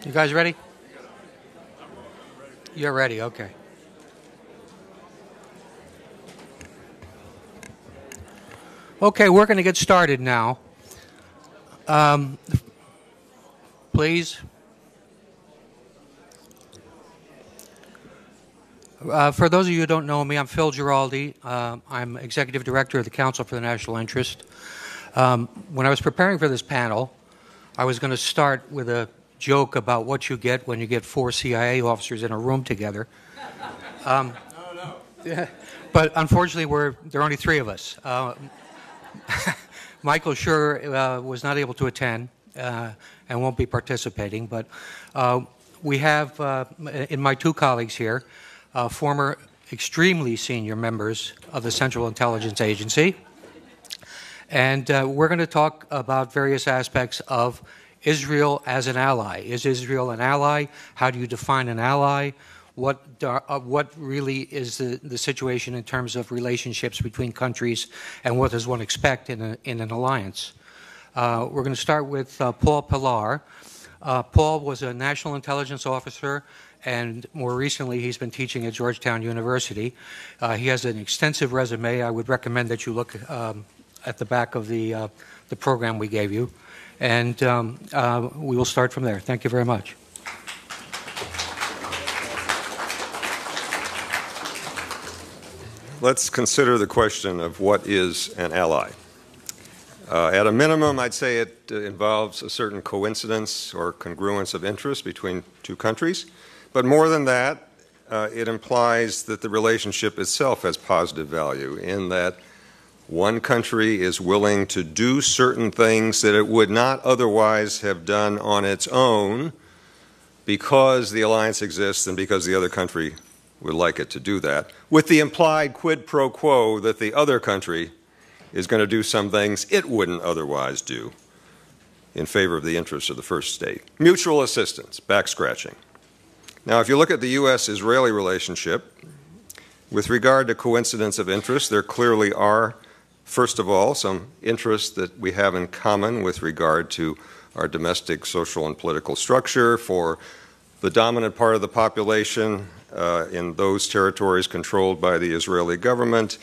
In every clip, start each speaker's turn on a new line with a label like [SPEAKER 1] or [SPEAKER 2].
[SPEAKER 1] You guys ready? You're ready, okay. Okay, we're going to get started now. Please. For those of you who don't know me, I'm Phil Giraldi. I'm Executive Director of the Council for the National Interest. When I was preparing for this panel, I was going to start with a joke about what you get when you get 4 CIA officers in a room together. But unfortunately, there are only 3 of us. Michael Schur was not able to attend and won't be participating, but we have, in my 2 colleagues here, former extremely senior members of the Central Intelligence Agency. And we're going to talk about various aspects of Israel as an ally. Is Israel an ally? How do you define an ally? What really is the situation in terms of relationships between countries, and what does one expect in an alliance? We're going to start with Paul Pillar. Paul was a national intelligence officer, and more recently he's been teaching at Georgetown University. He has an extensive resume. I would recommend that you look at the back of the program we gave you, and we will start from there. Thank you very much.
[SPEAKER 2] Let's consider the question of what is an ally. At a minimum, I'd say it involves a certain coincidence or congruence of interest between 2 countries. But more than that, it implies that the relationship itself has positive value in that one country is willing to do certain things that it would not otherwise have done on its own because the alliance exists and because the other country would like it to do that, with the implied quid pro quo that the other country is going to do some things it wouldn't otherwise do in favor of the interests of the first state. Mutual assistance, back-scratching. Now, if you look at the U.S. Israeli relationship, with regard to coincidence of interest, there clearly are, first of all, some interests that we have in common with regard to our domestic social and political structure for the dominant part of the population in those territories controlled by the Israeli government.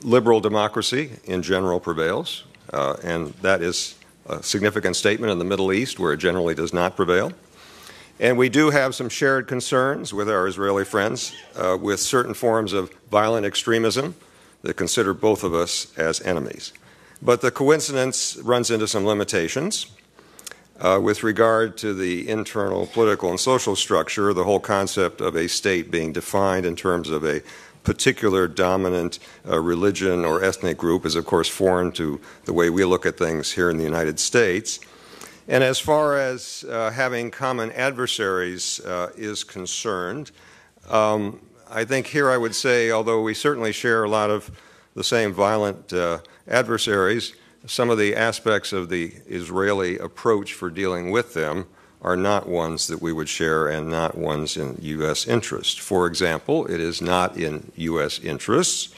[SPEAKER 2] Liberal democracy in general prevails, and that is a significant statement in the Middle East where it generally does not prevail. And we do have some shared concerns with our Israeli friends with certain forms of violent extremism that consider both of us as enemies. But the coincidence runs into some limitations. With regard to the internal political and social structure, the whole concept of a state being defined in terms of a particular dominant religion or ethnic group is, of course, foreign to the way we look at things here in the United States. And as far as having common adversaries is concerned, I think here I would say, although we certainly share a lot of the same violent adversaries, some of the aspects of the Israeli approach for dealing with them are not ones that we would share and not ones in U.S. interest. For example, it is not in U.S. interests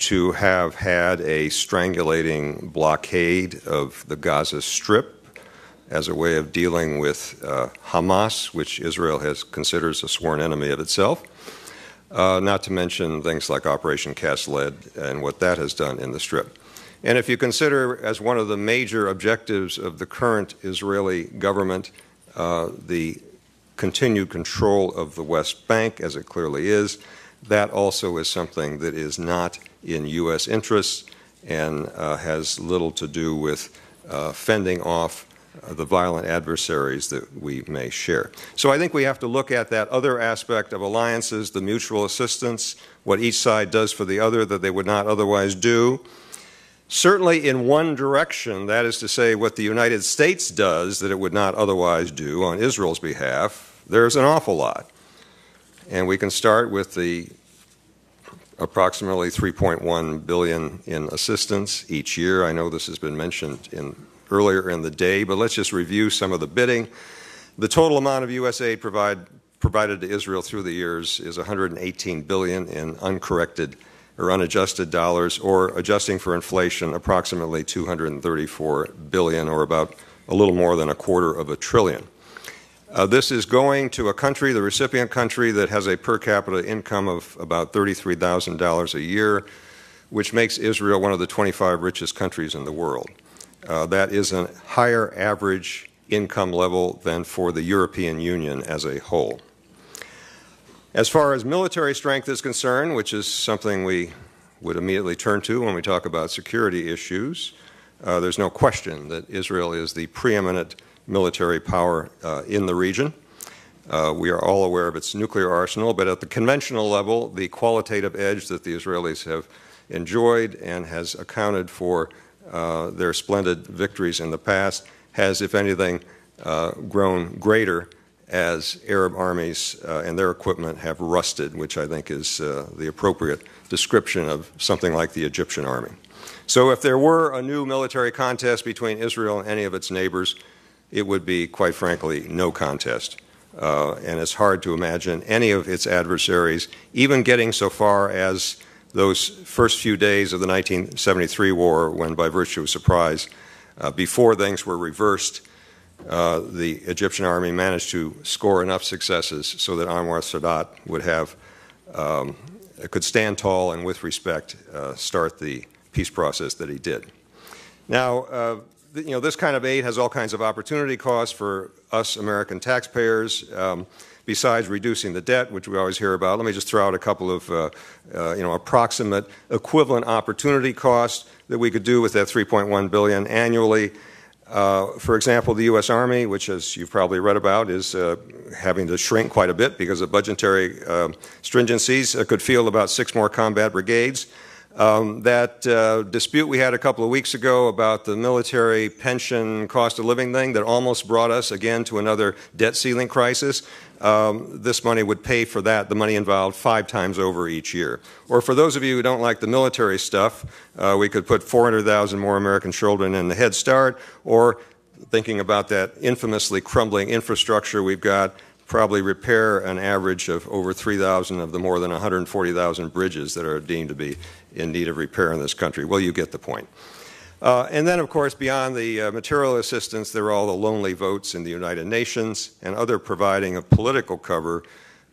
[SPEAKER 2] to have had a strangulating blockade of the Gaza Strip as a way of dealing with Hamas, which Israel considers a sworn enemy of itself, not to mention things like Operation Cast Lead and what that has done in the Strip. And if you consider as one of the major objectives of the current Israeli government the continued control of the West Bank, as it clearly is, that also is something that is not in U.S. interests and has little to do with fending off the violent adversaries that we may share. So I think we have to look at that other aspect of alliances, the mutual assistance, what each side does for the other that they would not otherwise do. Certainly in one direction, that is to say what the United States does that it would not otherwise do on Israel's behalf, there's an awful lot. And we can start with the approximately $3.1 billion in assistance each year. I know this has been mentioned earlier in the day, but let's just review some of the bidding. The total amount of U.S. aid provided to Israel through the years is $118 billion in uncorrected or unadjusted dollars, or adjusting for inflation, approximately $234 billion, or about a little more than $250 billion. This is going to a country, the recipient country, that has a per capita income of about $33,000 a year, which makes Israel one of the 25 richest countries in the world. That is a higher average income level than for the European Union as a whole. As far as military strength is concerned, which is something we would immediately turn to when we talk about security issues, there's no question that Israel is the preeminent military power in the region. We are all aware of its nuclear arsenal, but at the conventional level, the qualitative edge that the Israelis have enjoyed and has accounted for their splendid victories in the past has, if anything, grown greater as Arab armies and their equipment have rusted, which I think is the appropriate description of something like the Egyptian army. So if there were a new military contest between Israel and any of its neighbors, it would be, quite frankly, no contest. And it's hard to imagine any of its adversaries even getting so far as those first few days of the 1973 war, when, by virtue of surprise, before things were reversed, the Egyptian army managed to score enough successes so that Anwar Sadat would have, could stand tall and with respect start the peace process that he did. Now, this kind of aid has all kinds of opportunity costs for us American taxpayers. Besides reducing the debt, which we always hear about, let me just throw out a couple of approximate equivalent opportunity costs that we could do with that $3.1 billion annually. For example, the U.S. Army, which, as you've probably read about, is having to shrink quite a bit because of budgetary stringencies, could field about 6 more combat brigades. That dispute we had a couple of weeks ago about the military pension cost of living thing that almost brought us again to another debt ceiling crisis, this money would pay for that, the money involved, 5 times over each year. Or for those of you who don't like the military stuff, we could put 400,000 more American children in the Head Start, or thinking about that infamously crumbling infrastructure we've got, probably repair an average of over 3,000 of the more than 140,000 bridges that are deemed to be in need of repair in this country. Well, you get the point. And then, of course, beyond the material assistance, there are all the lonely votes in the United Nations and other providing of political cover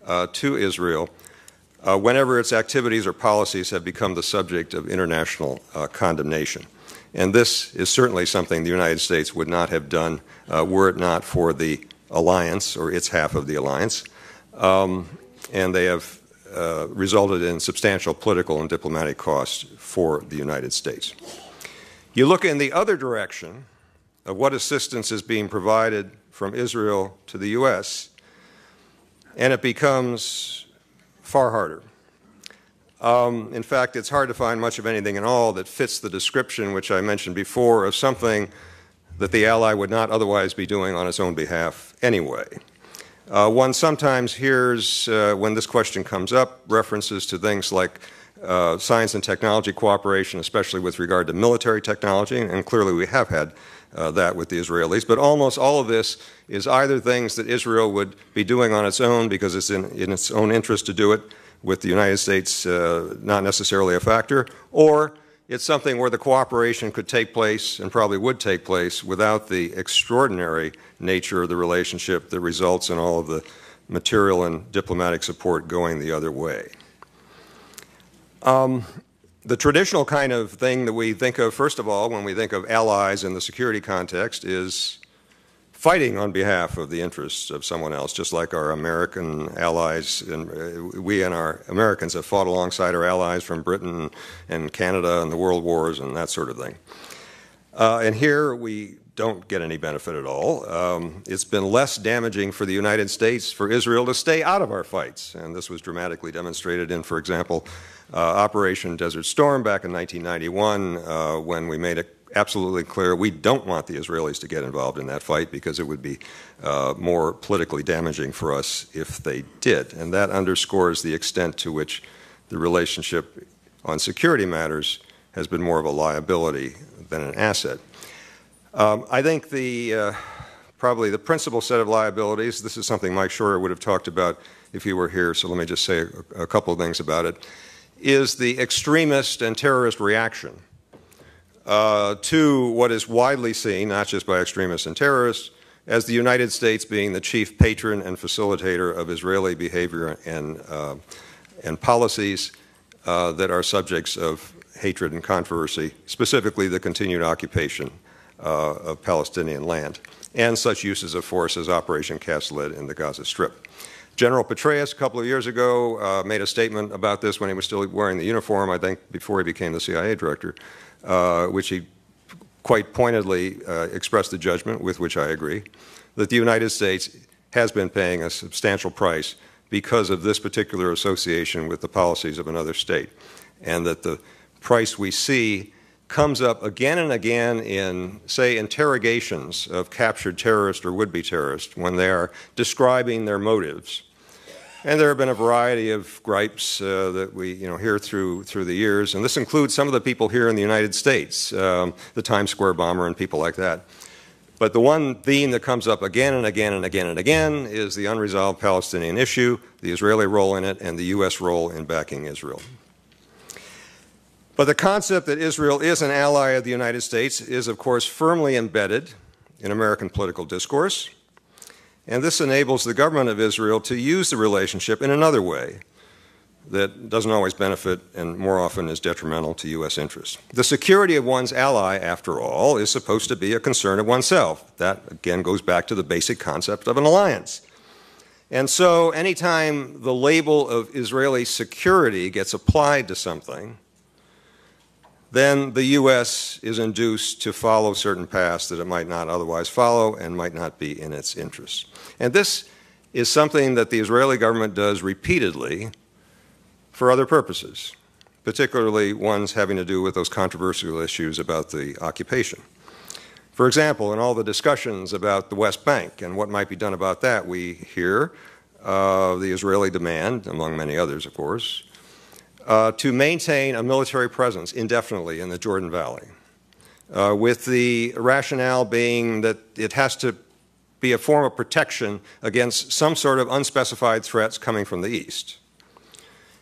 [SPEAKER 2] to Israel whenever its activities or policies have become the subject of international condemnation. And this is certainly something the United States would not have done were it not for the alliance, or its half of the alliance, and they have resulted in substantial political and diplomatic costs for the United States. You look in the other direction of what assistance is being provided from Israel to the U.S., and it becomes far harder. In fact, it's hard to find much of anything at all that fits the description, which I mentioned before, of something that the ally would not otherwise be doing on its own behalf anyway. One sometimes hears, when this question comes up, references to things like science and technology cooperation, especially with regard to military technology, and clearly we have had that with the Israelis, but almost all of this is either things that Israel would be doing on its own because it's in its own interest to do it, with the United States not necessarily a factor, or it's something where the cooperation could take place, and probably would take place, without the extraordinary nature of the relationship that results in all of the material and diplomatic support going the other way. The traditional kind of thing that we think of, first of all, when we think of allies in the security context, is fighting on behalf of the interests of someone else, just like our American allies, and we and our Americans have fought alongside our allies from Britain and Canada and the world wars and that sort of thing. And here we don't get any benefit at all. It's been less damaging for the United States for Israel to stay out of our fights, and this was dramatically demonstrated in, for example, Operation Desert Storm back in 1991, when we made it absolutely clear we don't want the Israelis to get involved in that fight because it would be more politically damaging for us if they did. And that underscores the extent to which the relationship on security matters has been more of a liability than an asset. I think probably the principal set of liabilities, this is something Mike Shorter would have talked about if he were here, so let me just say a couple of things about it, is the extremist and terrorist reaction to what is widely seen, not just by extremists and terrorists, as the United States being the chief patron and facilitator of Israeli behavior and policies that are subjects of hatred and controversy, specifically the continued occupation of Palestinian land, and such uses of force as Operation Cast Lead in the Gaza Strip. General Petraeus, a couple of years ago, made a statement about this when he was still wearing the uniform, I think before he became the CIA director, which he quite pointedly expressed the judgment, with which I agree, that the United States has been paying a substantial price because of this particular association with the policies of another state, and that the price we see comes up again and again in, say, interrogations of captured terrorists or would-be terrorists when they are describing their motives. And there have been a variety of gripes that we hear through the years, and this includes some of the people here in the United States, the Times Square bomber and people like that. But the one theme that comes up again and again and again and again is the unresolved Palestinian issue, the Israeli role in it, and the U.S. role in backing Israel. But the concept that Israel is an ally of the United States is, of course, firmly embedded in American political discourse. And this enables the government of Israel to use the relationship in another way that doesn't always benefit and more often is detrimental to U.S. interests. The security of one's ally, after all, is supposed to be a concern of oneself. That, again, goes back to the basic concept of an alliance. And so anytime the label of Israeli security gets applied to something, then the U.S. is induced to follow certain paths that it might not otherwise follow and might not be in its interests. And this is something that the Israeli government does repeatedly for other purposes, particularly ones having to do with those controversial issues about the occupation. For example, in all the discussions about the West Bank and what might be done about that, we hear the Israeli demand, among many others, of course, to maintain a military presence indefinitely in the Jordan Valley, with the rationale being that it has to be a form of protection against some sort of unspecified threats coming from the east.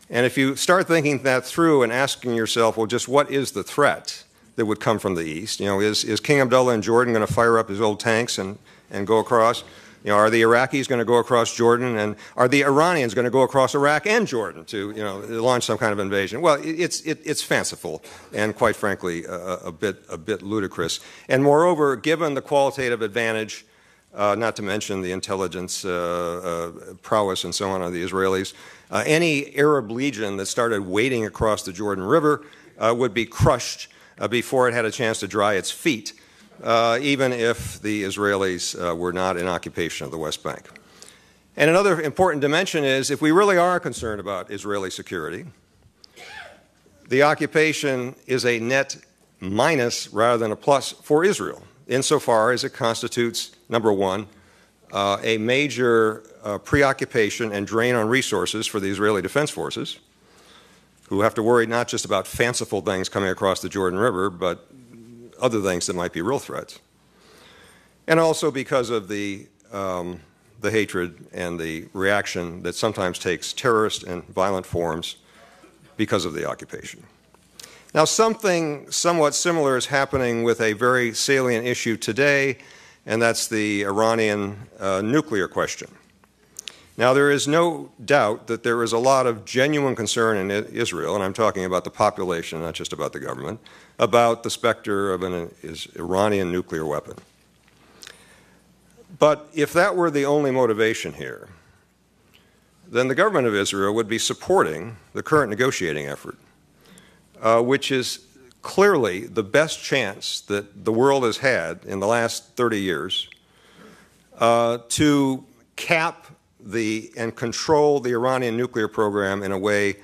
[SPEAKER 2] And if you start thinking that through and asking yourself, well, just what is the threat that would come from the east? Is King Abdullah in Jordan going to fire up his old tanks and go across? Are the Iraqis going to go across Jordan, and are the Iranians going to go across Iraq and Jordan to launch some kind of invasion? Well, it's fanciful and, quite frankly, a bit ludicrous. And moreover, given the qualitative advantage, not to mention the intelligence prowess and so on of the Israelis, any Arab legion that started wading across the Jordan River would be crushed before it had a chance to dry its feet, even if the Israelis were not in occupation of the West Bank. And another important dimension is, if we really are concerned about Israeli security, the occupation is a net minus rather than a plus for Israel, insofar as it constitutes, number one, a major preoccupation and drain on resources for the Israeli Defense Forces, who have to worry not just about fanciful things coming across the Jordan River, but other things that might be real threats. And also because of the hatred and the reaction that sometimes takes terrorist and violent forms because of the occupation. Now, something somewhat similar is happening with a very salient issue today, and that's the Iranian nuclear question. Now, there is no doubt that there is a lot of genuine concern in Israel, and I'm talking about the population, not just about the government, about the specter of an Iranian nuclear weapon. But if that were the only motivation here, then the government of Israel would be supporting the current negotiating effort, which is clearly the best chance that the world has had in the last 30 years to cap and control the Iranian nuclear program in a way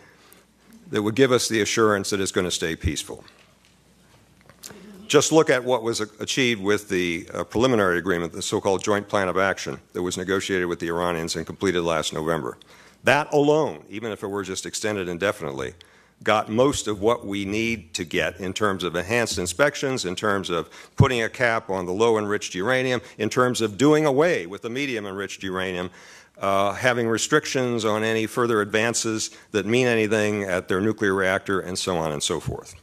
[SPEAKER 2] that would give us the assurance that it's going to stay peaceful. Just look at what was achieved with the preliminary agreement, the so-called Joint Plan of Action that was negotiated with the Iranians and completed last November. That alone, even if it were just extended indefinitely, got most of what we need to get in terms of enhanced inspections, in terms of putting a cap on the low-enriched uranium, in terms of doing away with the medium-enriched uranium, having restrictions on any further advances that mean anything at their nuclear reactor, and so on and so forth.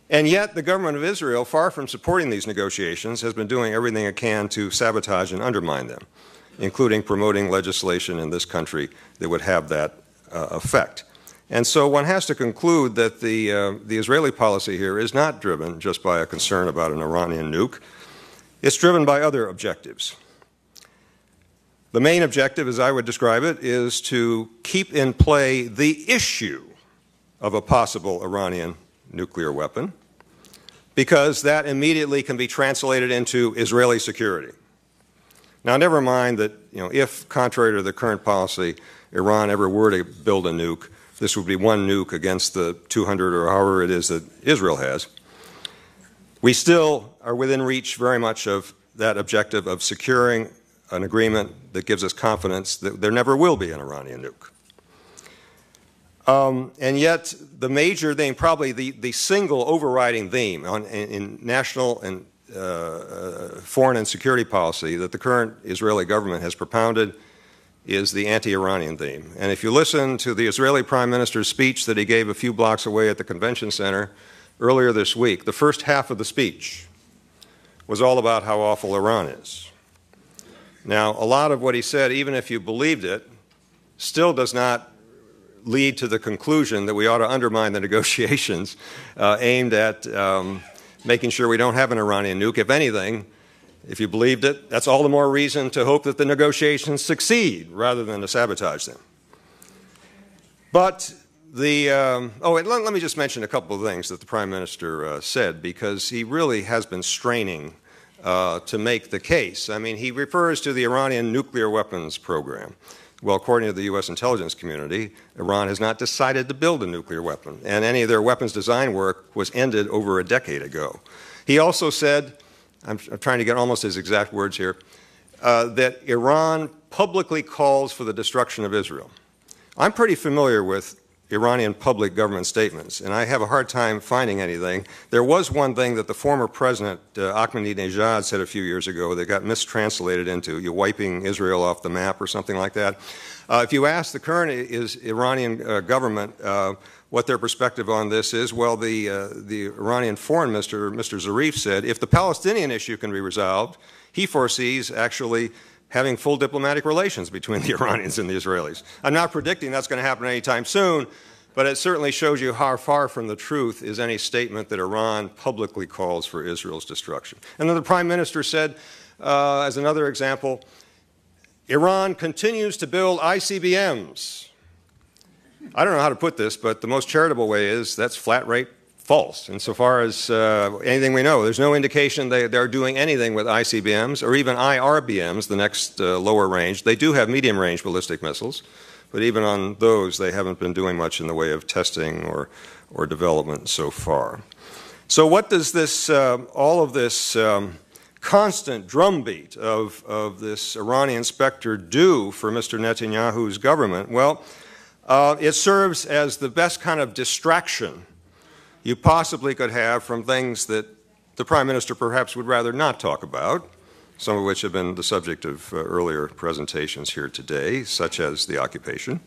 [SPEAKER 2] And yet the government of Israel, far from supporting these negotiations, has been doing everything it can to sabotage and undermine them, including promoting legislation in this country that would have that effect. And so one has to conclude that the Israeli policy here is not driven just by a concern about an Iranian nuke. It's driven by other objectives. The main objective, as I would describe it, is to keep in play the issue of a possible Iranian nuclear weapon, because that immediately can be translated into Israeli security. Now, never mind that, if, contrary to the current policy, Iran ever were to build a nuke, this would be one nuke against the 200 or however it is that Israel has. We still are within reach very much of that objective of securing an agreement that gives us confidence that there never will be an Iranian nuke. And yet, the major theme, probably the single overriding theme in national and foreign and security policy that the current Israeli government has propounded is the anti-Iranian theme. And if you listen to the Israeli Prime Minister's speech that he gave a few blocks away at the convention center earlier this week, the first half of the speech was all about how awful Iran is. Now, a lot of what he said, even if you believed it, still does not lead to the conclusion that we ought to undermine the negotiations aimed at making sure we don't have an Iranian nuke. If anything, if you believed it, that's all the more reason to hope that the negotiations succeed rather than to sabotage them. But let me just mention a couple of things that the Prime Minister said, because he really has been straining to make the case. I mean, he refers to the Iranian nuclear weapons program. Well, according to the U.S. intelligence community, Iran has not decided to build a nuclear weapon, and any of their weapons design work was ended over a decade ago. He also said, I'm trying to get almost his exact words here, that Iran publicly calls for the destruction of Israel. I'm pretty familiar with Iranian public government statements, and I have a hard time finding anything. There was one thing that the former president, Ahmadinejad, said a few years ago that got mistranslated into you're wiping Israel off the map or something like that. If you ask the current Iranian government what their perspective on this is, well, the Iranian foreign minister, Mr. Zarif, said if the Palestinian issue can be resolved, he foresees actually having full diplomatic relations between the Iranians and the Israelis. I'm not predicting that's going to happen anytime soon, but it certainly shows you how far from the truth is any statement that Iran publicly calls for Israel's destruction. And then the Prime Minister said, as another example, Iran continues to build ICBMs. I don't know how to put this, but the most charitable way is that's flat rate false. Insofar as anything we know, there's no indication they're doing anything with ICBMs or even IRBMs, the next lower range. They do have medium-range ballistic missiles, but even on those, they haven't been doing much in the way of testing or development so far. So what does this, all of this constant drumbeat of this Iranian specter do for Mr. Netanyahu's government? Well, it serves as the best kind of distraction you possibly could have from things that the Prime Minister perhaps would rather not talk about, some of which have been the subject of earlier presentations here today, such as the occupation.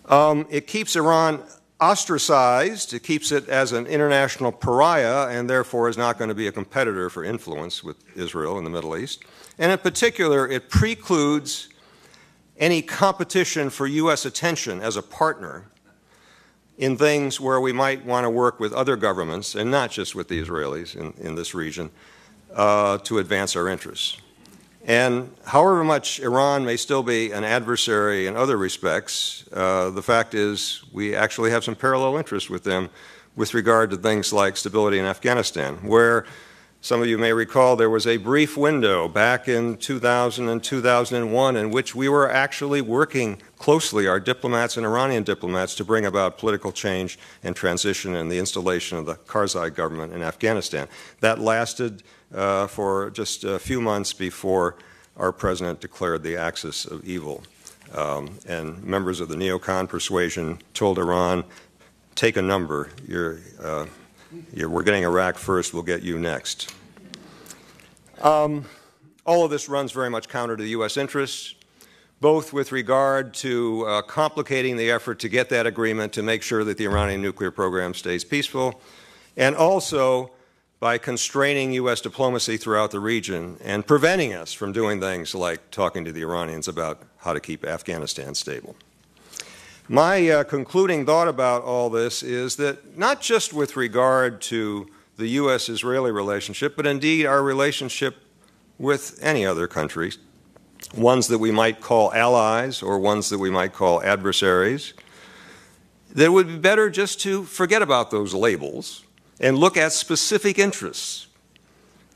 [SPEAKER 2] It keeps Iran ostracized. It keeps it as an international pariah and therefore is not going to be a competitor for influence with Israel in the Middle East. And in particular, it precludes any competition for U.S. attention as a partner in things where we might want to work with other governments, and not just with the Israelis in this region, to advance our interests. And however much Iran may still be an adversary in other respects, the fact is we actually have some parallel interests with them with regard to things like stability in Afghanistan, where some of you may recall there was a brief window back in 2000 and 2001 in which we were actually working closely, our diplomats and Iranian diplomats, to bring about political change and transition and the installation of the Karzai government in Afghanistan. That lasted for just a few months before our president declared the axis of evil. And members of the neocon persuasion told Iran, take a number. We're getting Iraq first, we'll get you next. All of this runs very much counter to the U.S. interests, both with regard to complicating the effort to get that agreement to make sure that the Iranian nuclear program stays peaceful, and also by constraining U.S. diplomacy throughout the region and preventing us from doing things like talking to the Iranians about how to keep Afghanistan stable. My concluding thought about all this is that not just with regard to the U.S.-Israeli relationship, but indeed our relationship with any other countries, ones that we might call allies or ones that we might call adversaries, that it would be better just to forget about those labels and look at specific interests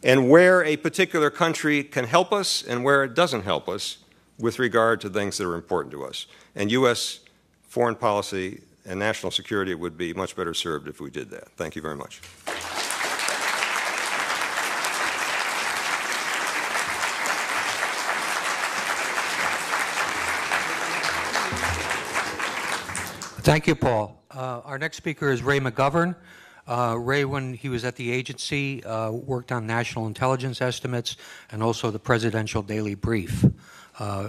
[SPEAKER 2] and where a particular country can help us and where it doesn't help us with regard to things that are important to us. And U.S. foreign policy and national security would be much better served if we did that. Thank you very much.
[SPEAKER 1] Thank you, Paul. Our next speaker is Ray McGovern. Ray, when he was at the agency, worked on national intelligence estimates and also the Presidential Daily Brief.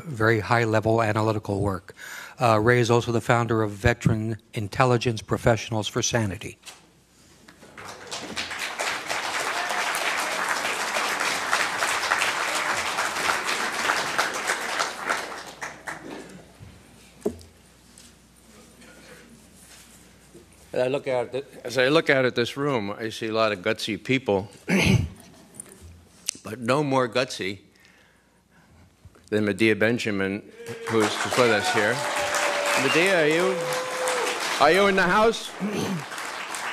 [SPEAKER 1] Very high-level analytical work. Ray is also the founder of Veteran Intelligence Professionals for Sanity.
[SPEAKER 3] As I look out at this room, I see a lot of gutsy people, but no more gutsy than Medea Benjamin, who's with us here. Medea, are you in the house?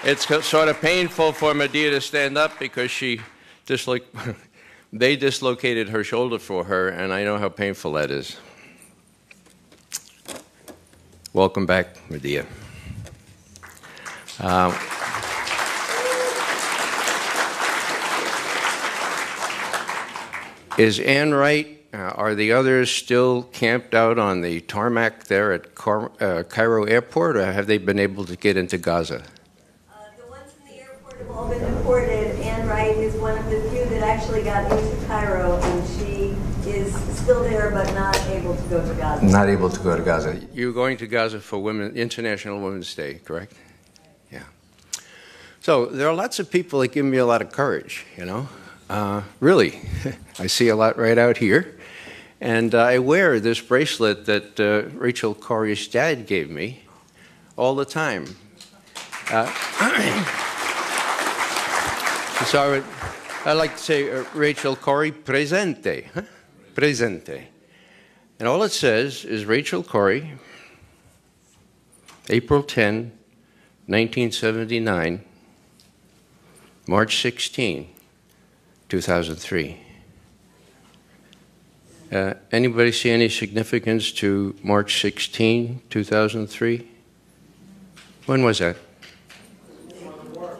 [SPEAKER 3] It's sort of painful for Medea to stand up because they dislocated her shoulder for her, and I know how painful that is. Welcome back, Medea. Is Ann right? Are the others still camped out on the tarmac there at Cairo Airport, or have they been able to get into Gaza?
[SPEAKER 4] The ones in the airport have all been deported. Ann Wright is one of the few that actually got into Cairo, and she is still there but not able to go to Gaza.
[SPEAKER 3] Not able to go to Gaza. You're going to Gaza for International Women's Day, correct? Yeah. So there are lots of people that give me a lot of courage, you know. Really, I see a lot right out here. And I wear this bracelet that Rachel Corrie's dad gave me all the time. So I like to say, Rachel Corrie, presente. Huh? Presente. And all it says is Rachel Corrie, April 10, 1979, March 16, 2003. Anybody see any significance to March 16, 2003? When was that?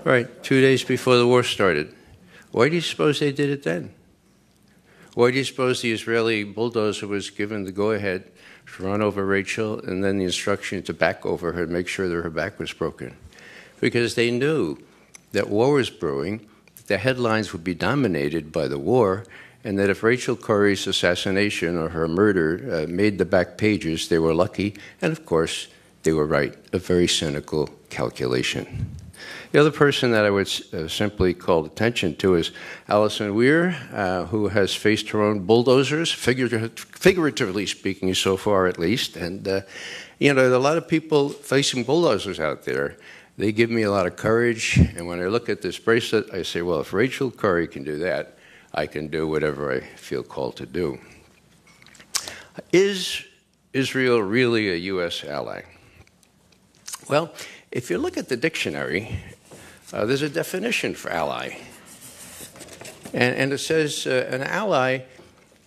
[SPEAKER 3] Right, 2 days before the war started. Why do you suppose they did it then? Why do you suppose the Israeli bulldozer was given the go-ahead to run over Rachel and then the instruction to back over her to make sure that her back was broken? Because they knew that war was brewing, the headlines would be dominated by the war, and that if Rachel Corrie's assassination or her murder made the back pages, they were lucky, and of course, they were right. A very cynical calculation. The other person that I would simply call attention to is Alison Weir, who has faced her own bulldozers, figuratively speaking so far at least. And, you know, there are a lot of people facing bulldozers out there. They give me a lot of courage, and when I look at this bracelet, I say, well, if Rachel Corrie can do that, I can do whatever I feel called to do. Is Israel really a U.S. ally? Well, if you look at the dictionary, there's a definition for ally. And it says an ally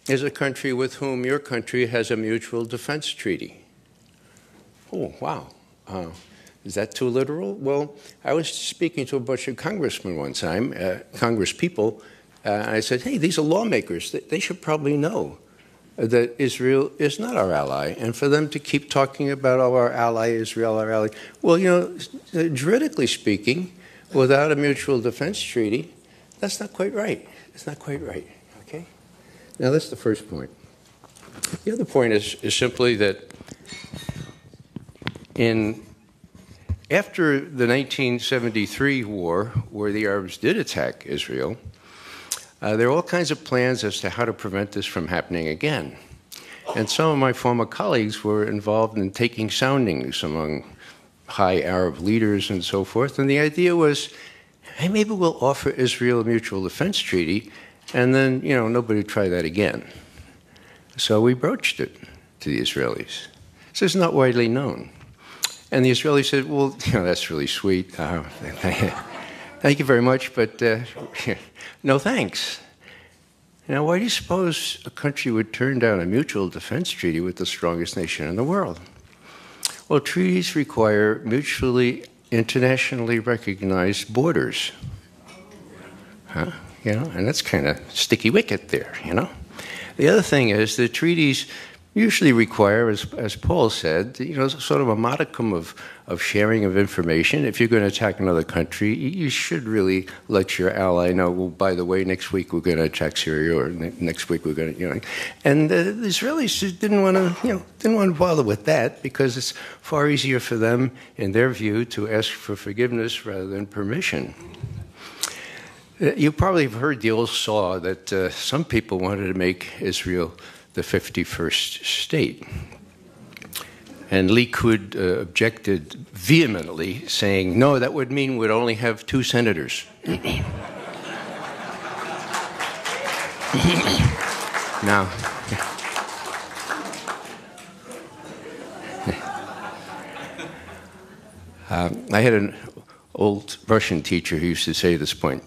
[SPEAKER 3] is a country with whom your country has a mutual defense treaty. Oh, wow. Is that too literal? Well, I was speaking to a bunch of congressmen one time, congresspeople, I said, hey, these are lawmakers. They should probably know that Israel is not our ally. And for them to keep talking about our ally, Israel, our ally, well, you know, juridically speaking, without a mutual defense treaty, that's not quite right. It's not quite right, okay? Now, that's the first point. The other point is simply that in after the 1973 war, where the Arabs did attack Israel, there were all kinds of plans as to how to prevent this from happening again. And some of my former colleagues were involved in taking soundings among high Arab leaders and so forth. And the idea was, hey, maybe we'll offer Israel a mutual defense treaty, and then, nobody try that again. So we broached it to the Israelis. This is not widely known. And the Israelis said, well, that's really sweet. Thank you very much, but no thanks. Now, why do you suppose a country would turn down a mutual defense treaty with the strongest nation in the world? Well, treaties require mutually internationally recognized borders. And that's kind of sticky wicket there, The other thing is the treaties usually require, as Paul said, sort of a modicum of sharing of information. If you're going to attack another country, you should really let your ally know, well, by the way, next week we're going to attack Syria, or next week we're going to, And the Israelis didn't want to bother with that, because it's far easier for them, in their view, to ask for forgiveness rather than permission. You probably have heard the old saw that some people wanted to make Israel the 51st state. And Likud objected vehemently, saying, no, that would mean we'd only have 2 senators. Now, I had an old Russian teacher who used to say this point,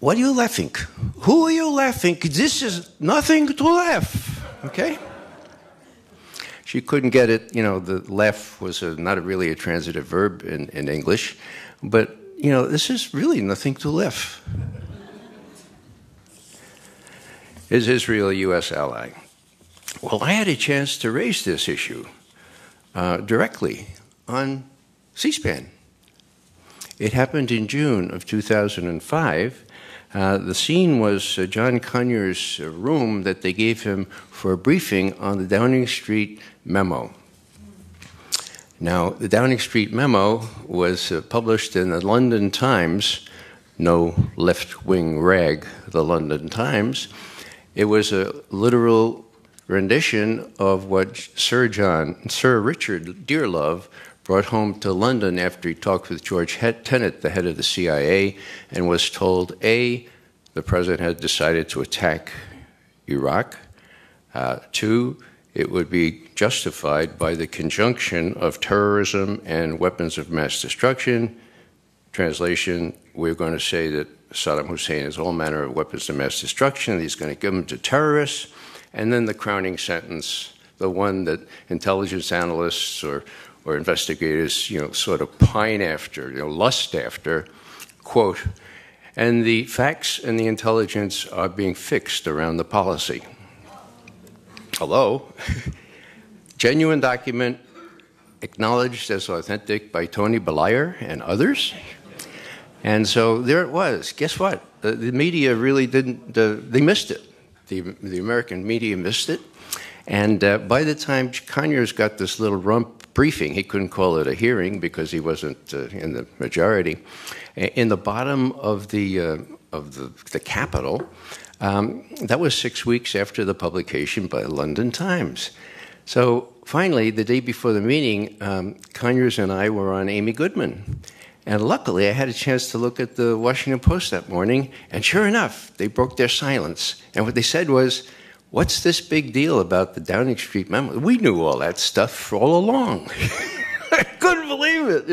[SPEAKER 3] what are you laughing? Who are you laughing? This is nothing to laugh, okay? She couldn't get it, the laugh was not really a transitive verb in English, but, this is really nothing to laugh. Is Israel a U.S. ally? Well, I had a chance to raise this issue directly on C-SPAN. It happened in June of 2005. The scene was John Conyers' room that they gave him for a briefing on the Downing Street memo. Now, the Downing Street memo was published in the London Times, no left-wing rag, the London Times. It was a literal rendition of what Sir Richard Dearlove brought home to London after he talked with George Tenet, the head of the CIA, and was told, A, the president had decided to attack Iraq. 2, it would be justified by the conjunction of terrorism and weapons of mass destruction. Translation, we're going to say that Saddam Hussein has all manner of weapons of mass destruction, and he's going to give them to terrorists. And then the crowning sentence, the one that intelligence analysts or investigators, sort of pine after, lust after, quote, and the facts and the intelligence are being fixed around the policy. Hello? Genuine document acknowledged as authentic by Tony Blair and others. And so there it was. Guess what? The media really didn't, they missed it. The American media missed it. And by the time Conyers got this little rump briefing, he couldn't call it a hearing because he wasn't in the majority, in the bottom of the Capitol, that was 6 weeks after the publication by the London Times. So finally, the day before the meeting, Conyers and I were on Amy Goodman. And luckily, I had a chance to look at the Washington Post that morning, and sure enough, they broke their silence. And what they said was, what's this big deal about the Downing Street memo? We knew all that stuff all along. I couldn't believe it,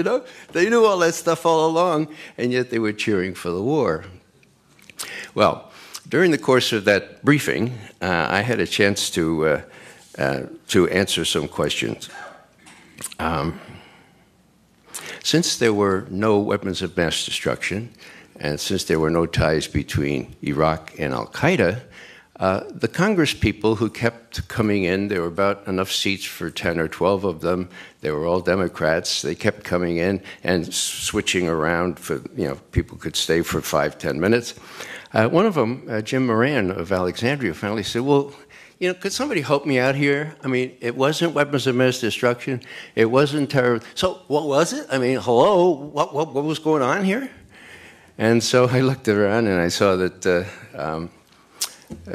[SPEAKER 3] They knew all that stuff all along, and yet they were cheering for the war. Well, during the course of that briefing, I had a chance to answer some questions. Since there were no weapons of mass destruction, and since there were no ties between Iraq and al-Qaeda, the Congress people who kept coming in, there were about enough seats for 10 or 12 of them. They were all Democrats. They kept coming in and switching around for, people could stay for 5, 10 minutes. One of them, Jim Moran of Alexandria, finally said, well, could somebody help me out here? I mean, it wasn't weapons of mass destruction. It wasn't terror. So what was it? I mean, hello, what was going on here? And so I looked around and I saw that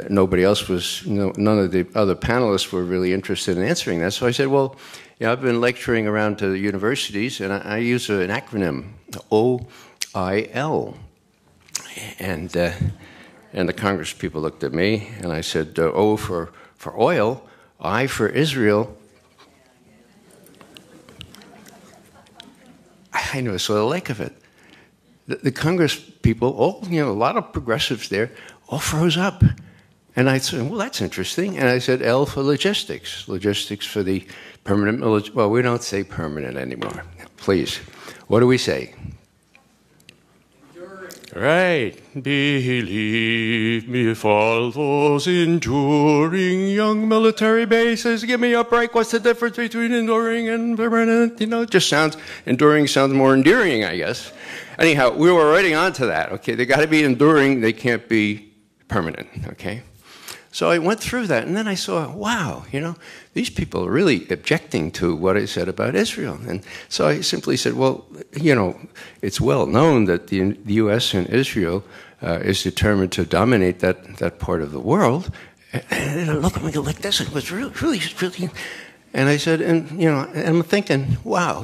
[SPEAKER 3] nobody else was, none of the other panelists were really interested in answering that. So I said, well, I've been lecturing around to the universities, and I use an acronym, OIL. And the Congress people looked at me, and I said, O for oil, I for Israel. I never saw the like of it. The Congress people, a lot of progressives there, all froze up. And I said, well, that's interesting. And I said, L for logistics. Logistics for the permanent military. Well, we don't say permanent anymore. Please. What do we say? Enduring. Right. Believe me, if all those enduring young military bases give me a break, what's the difference between enduring and permanent? It just sounds, enduring sounds more endearing, I guess. Anyhow, we were already on to that, okay? They got to be enduring, they can't be permanent, okay? So I went through that, and then I saw, wow, these people are really objecting to what I said about Israel. And so I simply said, well, it's well known that the U.S. and Israel is determined to dominate that part of the world. And I looked at me like this, it was really, and I said, and I'm thinking, wow,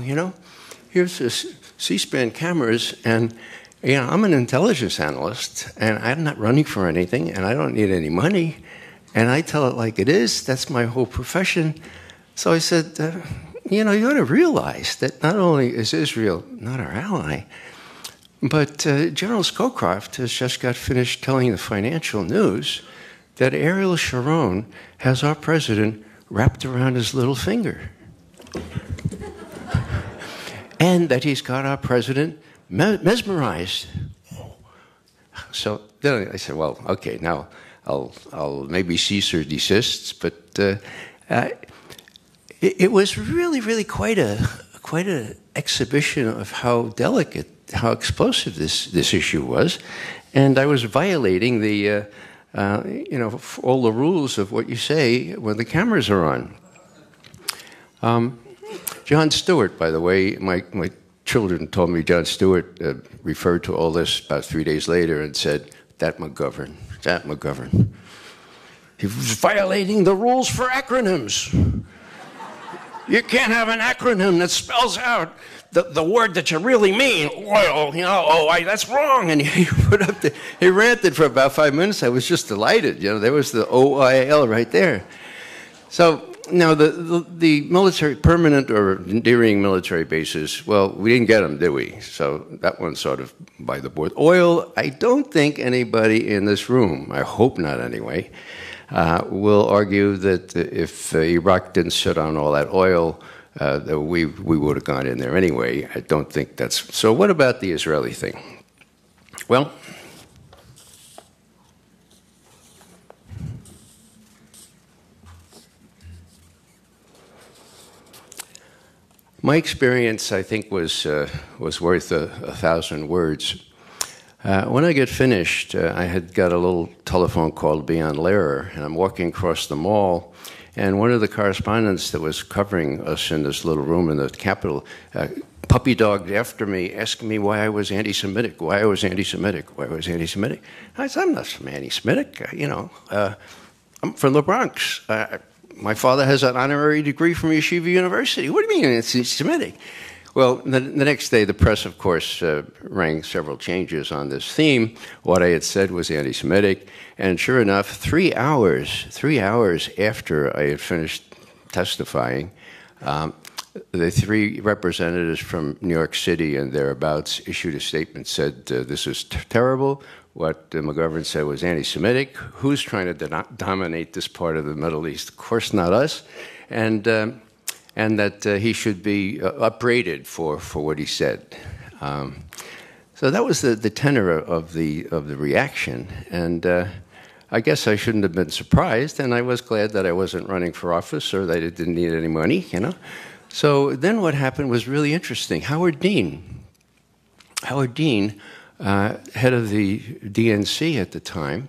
[SPEAKER 3] here's this C-SPAN cameras, and I'm an intelligence analyst, and I'm not running for anything, and I don't need any money, and I tell it like it is. That's my whole profession. So I said, you ought to realize that not only is Israel not our ally, but General Scowcroft has just got finished telling the Financial News that Ariel Sharon has our president wrapped around his little finger. And that he's got our president mesmerized. So then I said, well, okay, now I'll maybe cease or desist. But it was really quite a exhibition of how delicate, how explosive this issue was, and I was violating the all the rules of what you say when the cameras are on. John Stewart, by the way, my children told me John Stewart referred to all this about 3 days later and said, that McGovern. He was violating the rules for acronyms. You can't have an acronym that spells out the word that you really mean, oil, that's wrong. And he ranted for about 5 minutes. I was just delighted. There was the OIL right there. So now the military, permanent or enduring military bases, well, we didn't get them, did we? So that one's sort of by the board. Oil, I don't think anybody in this room, I hope not anyway, will argue that if Iraq didn't sit on all that oil, that we would have gone in there anyway. I don't think that's... So what about the Israeli thing? Well, my experience, I think, was worth 1,000 words. When I get finished, I had got a little telephone call to be on Lehrer, and I'm walking across the mall, and one of the correspondents that was covering us in this little room in the Capitol puppy-dogged after me, asking me why I was anti-Semitic, I said, I'm not anti-Semitic, I'm from the Bronx. My father has an honorary degree from Yeshiva University. What do you mean it's Semitic? Well, the next day, the press, of course, rang several changes on this theme. What I had said was anti-Semitic. And sure enough, 3 hours after I had finished testifying, the 3 representatives from New York City and thereabouts issued a statement, said, this is terrible. What McGovern said was anti-Semitic. Who's trying to dominate this part of the Middle East? Of course, not us. And that he should be upbraided for what he said. So that was the tenor of the reaction. And I guess I shouldn't have been surprised, and I was glad that I wasn't running for office or that I didn't need any money, So then what happened was really interesting. Howard Dean, head of the DNC at the time,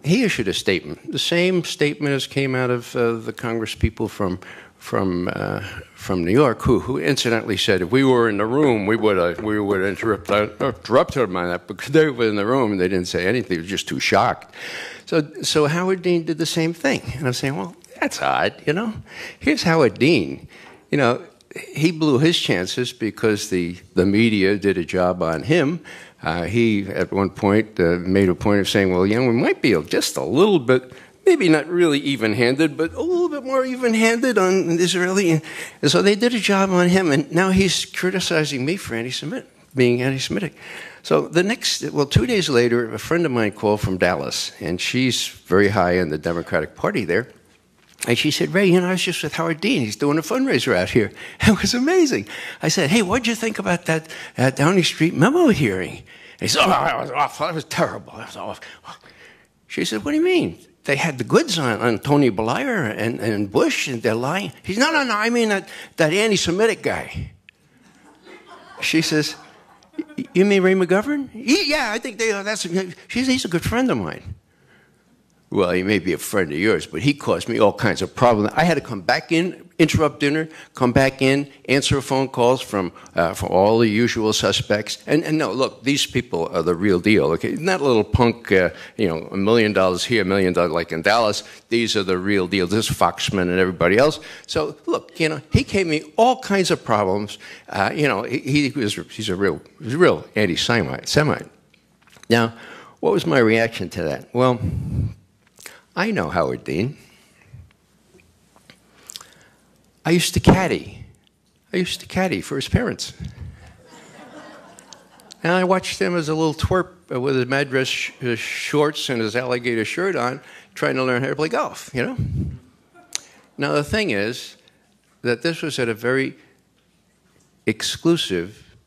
[SPEAKER 3] he issued a statement, the same statement as came out of the Congress people from New York, who incidentally said if we were in the room, we would interrupt him on that, because they were in the room and they didn't say anything. They were just too shocked. So Howard Dean did the same thing. And I'm saying, well, that's odd, you know. Here's Howard Dean. You know, he blew his chances because the media did a job on him. He, at one point, made a point of saying, well, you know, we might be just a little bit, maybe not really even-handed, but a little bit more even-handed on Israeli. And so they did a job on him, and now he's criticizing me for being anti-Semitic. So 2 days later, a friend of mine called from Dallas, and she's very high in the Democratic Party there. And she said, Ray, you know, I was just with Howard Dean. He's doing a fundraiser out here. It was amazing. I said, hey, what'd you think about that Downing Street memo hearing? And he said, oh, it was awful. It was terrible. It was awful. She said, what do you mean? They had the goods on Tony Blair and Bush, and they're lying. He said, no, I mean that anti-Semitic guy. She says, you mean Ray McGovern? Yeah, I think he's a good friend of mine. Well, he may be a friend of yours, but he caused me all kinds of problems. I had to come back in, interrupt dinner, come back in, answer phone calls from all the usual suspects. And no, look, these people are the real deal. Okay, not a little punk, you know, $1 million here, $1 million like in Dallas. These are the real deal. This is Foxman and everybody else. So look, you know, he gave me all kinds of problems. You know, he's a real anti-Semite. Now, what was my reaction to that? Well, I know Howard Dean. I used to caddy for his parents. And I watched him as a little twerp with his Madras shorts and his alligator shirt on, trying to learn how to play golf, you know? Now, the thing is that this was at a very exclusive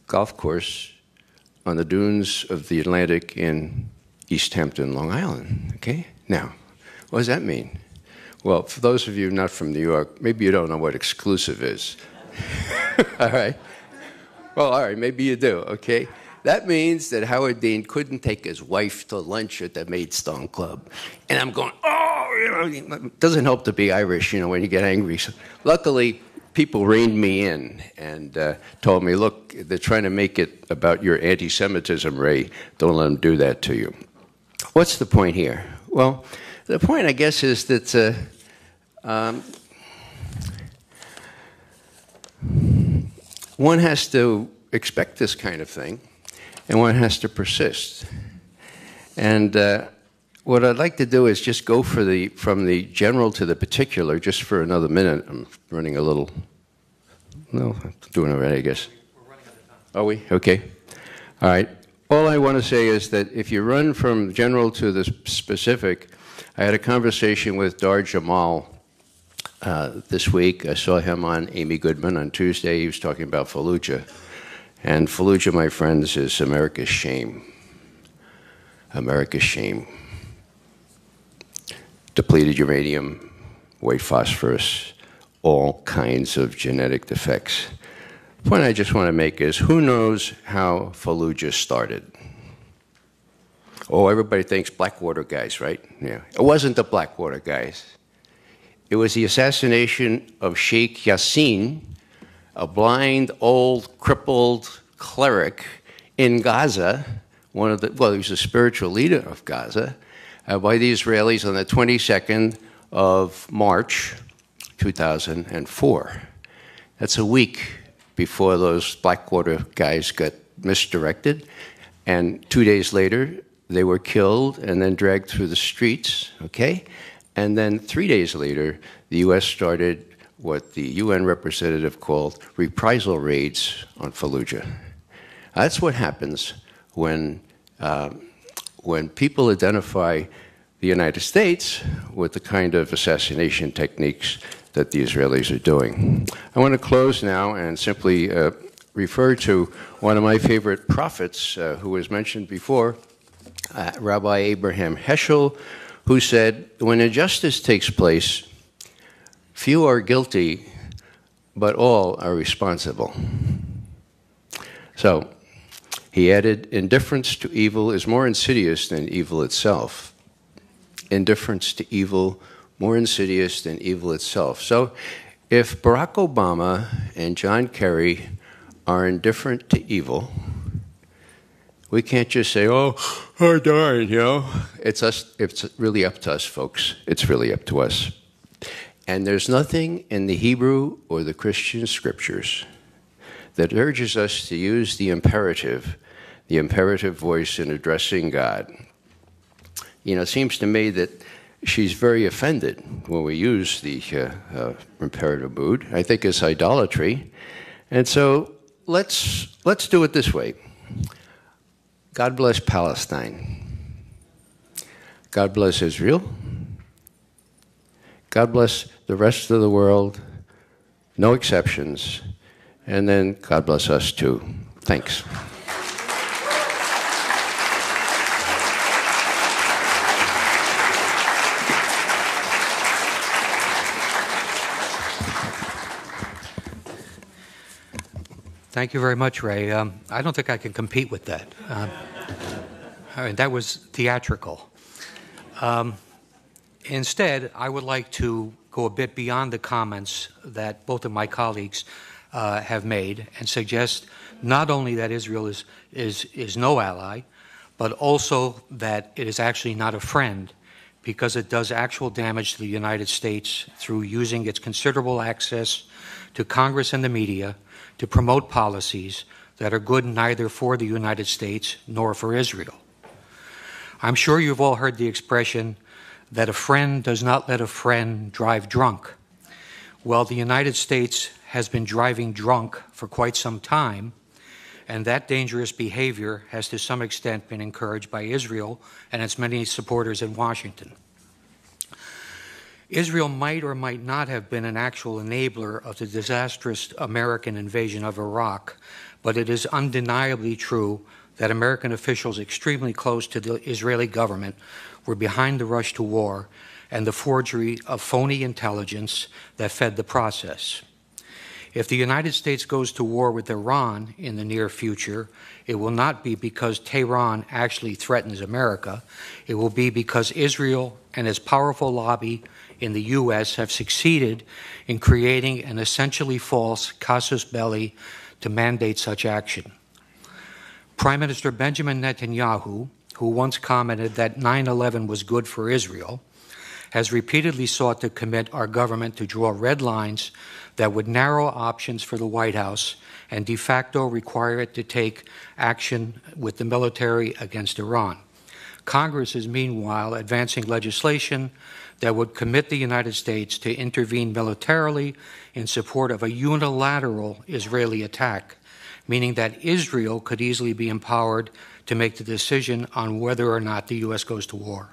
[SPEAKER 3] golf course on the dunes of the Atlantic in East Hampton, Long Island, okay? Now, what does that mean? Well, for those of you not from New York, maybe you don't know what exclusive is. All right? Well, all right, maybe you do, okay? That means that Howard Dean couldn't take his wife to lunch at the Maidstone Club. And I'm going, oh, you know, it doesn't help to be Irish, you know, when you get angry. So, luckily, people reined me in and told me, look, they're trying to make it about your anti-Semitism, Ray. Don't let them do that to you. What's the point here? Well, the point, I guess, is that one has to expect this kind of thing, and one has to persist. And what I'd like to do is just go from the general to the particular, just for another minute. I'm running a little. No, I'm doing it right, I guess. We're running out of time. Are we? Okay. All right. All I want to say is that if you run from general to the specific, I had a conversation with Dar Jamal this week. I saw him on Amy Goodman on Tuesday. He was talking about Fallujah. And Fallujah, my friends, is America's shame. America's shame. Depleted uranium, white phosphorus, all kinds of genetic defects. The point I just want to make is, who knows how Fallujah started? Oh, everybody thinks Blackwater guys, right? Yeah. It wasn't the Blackwater guys. It was the assassination of Sheikh Yassin, a blind, old, crippled cleric in Gaza, he was a spiritual leader of Gaza, by the Israelis on the 22nd of March, 2004. That's a week before those Blackwater guys got misdirected, and 2 days later, they were killed and then dragged through the streets, okay? And then 3 days later, the U.S. started what the UN representative called reprisal raids on Fallujah. That's what happens when people identify the United States with the kind of assassination techniques that the Israelis are doing. I want to close now and simply refer to one of my favorite prophets who was mentioned before, Rabbi Abraham Heschel, who said, when injustice takes place, few are guilty, but all are responsible. So He added, indifference to evil is more insidious than evil itself. Indifference to evil, more insidious than evil itself. So if Barack Obama and John Kerry are indifferent to evil, we can't just say, oh darn, you know. It's really up to us, folks. It's really up to us. And there's nothing in the Hebrew or the Christian scriptures that urges us to use the imperative voice in addressing God. You know, it seems to me that she's very offended when we use the imperative mood. I think it's idolatry. And so let's do it this way. God bless Palestine. God bless Israel. God bless the rest of the world, no exceptions. And then God bless us too. Thanks.
[SPEAKER 1] Thank you very much, Ray. I don't think I can compete with that. I mean, that was theatrical. Instead, I would like to go a bit beyond the comments that both of my colleagues have made and suggest not only that Israel is no ally, but also that it is actually not a friend, because it does actual damage to the United States through using its considerable access to Congress and the media to promote policies that are good neither for the United States nor for Israel. I'm sure you've all heard the expression that a friend does not let a friend drive drunk. Well, the United States has been driving drunk for quite some time, and that dangerous behavior has to some extent been encouraged by Israel and its many supporters in Washington. Israel might or might not have been an actual enabler of the disastrous American invasion of Iraq, but it is undeniably true that American officials extremely close to the Israeli government were behind the rush to war and the forgery of phony intelligence that fed the process. If the United States goes to war with Iran in the near future, it will not be because Tehran actually threatens America. It will be because Israel and its powerful lobby in the U.S. have succeeded in creating an essentially false casus belli to mandate such action. Prime Minister Benjamin Netanyahu, who once commented that 9/11 was good for Israel, has repeatedly sought to commit our government to draw red lines that would narrow options for the White House and de facto require it to take action with the military against Iran. Congress is meanwhile advancing legislation that would commit the United States to intervene militarily in support of a unilateral Israeli attack, meaning that Israel could easily be empowered to make the decision on whether or not the U.S. goes to war.